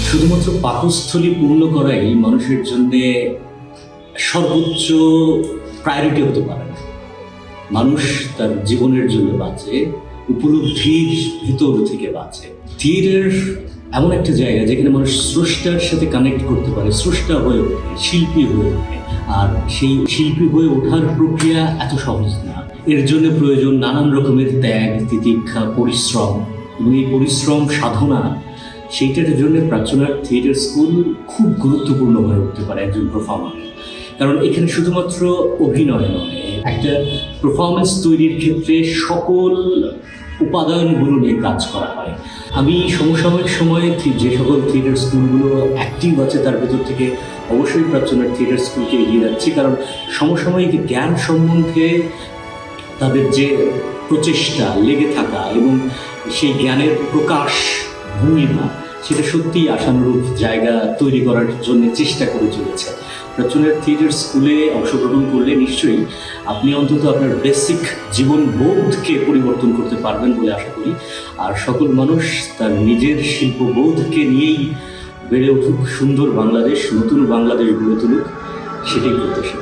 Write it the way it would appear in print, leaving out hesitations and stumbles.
শুধুমাত্র পাকস্থলী পূর্ণ করাই মানুষের জন্য সর্বোচ্চ প্রায়োরিটি হতে পারে না। মানুষ তার জীবনের জন্য বাঁচে, উপলব্ধির ভিতর থেকে বাঁচে। থিয়েটার এমন একটা জায়গা যেখানে মানুষ স্রষ্টার সাথে কানেক্ট করতে পারে, স্রষ্টা হয়ে ওঠে, শিল্পী হয়ে ওঠে। আর সেই শিল্পী হয়ে ওঠার প্রক্রিয়া এত সহজ না। এর জন্য প্রয়োজন নানান রকমের ত্যাগ, তিতিক্ষা, পরিশ্রম। এবং এই পরিশ্রম, সাধনা, সেইটার জন্য প্রাচ্যনাট থিয়েটার স্কুল খুব গুরুত্বপূর্ণ হয়ে উঠতে পারে একজন পারফর্মার। কারণ এখানে শুধুমাত্র অভিনয় নয়, একটা পারফরমেন্স তৈরির ক্ষেত্রে সকল উপাদানগুলো নিয়ে কাজ করা হয়। আমি সমসাময়িক সময়ে যে সকল থিয়েটার স্কুলগুলো অ্যাক্টিভ আছে তার ভেতর থেকে অবশ্যই প্রাচ্যনাট থিয়েটার স্কুলকে এগিয়ে যাচ্ছি, কারণ সমসাময়িক জ্ঞান সম্বন্ধে তাদের যে প্রচেষ্টা, লেগে থাকা এবং সেই জ্ঞানের প্রকাশ ভঙ্গিমা, সেটা সত্যিই আশানুরূপ জায়গা তৈরি করার জন্য চেষ্টা করে চলেছে। প্রাচ্যনাট থিয়েটার স্কুলে অংশগ্রহণ করলে নিশ্চয়ই আপনি অন্তত আপনার বেসিক জীবনবোধকে পরিবর্তন করতে পারবেন বলে আশা করি। আর সকল মানুষ তার নিজের শিল্পবোধকে নিয়েই বেড়ে উঠুক, সুন্দর বাংলাদেশ, নতুন বাংলাদেশ গড়ে তুলুক, সেটাই প্রত্যাশা।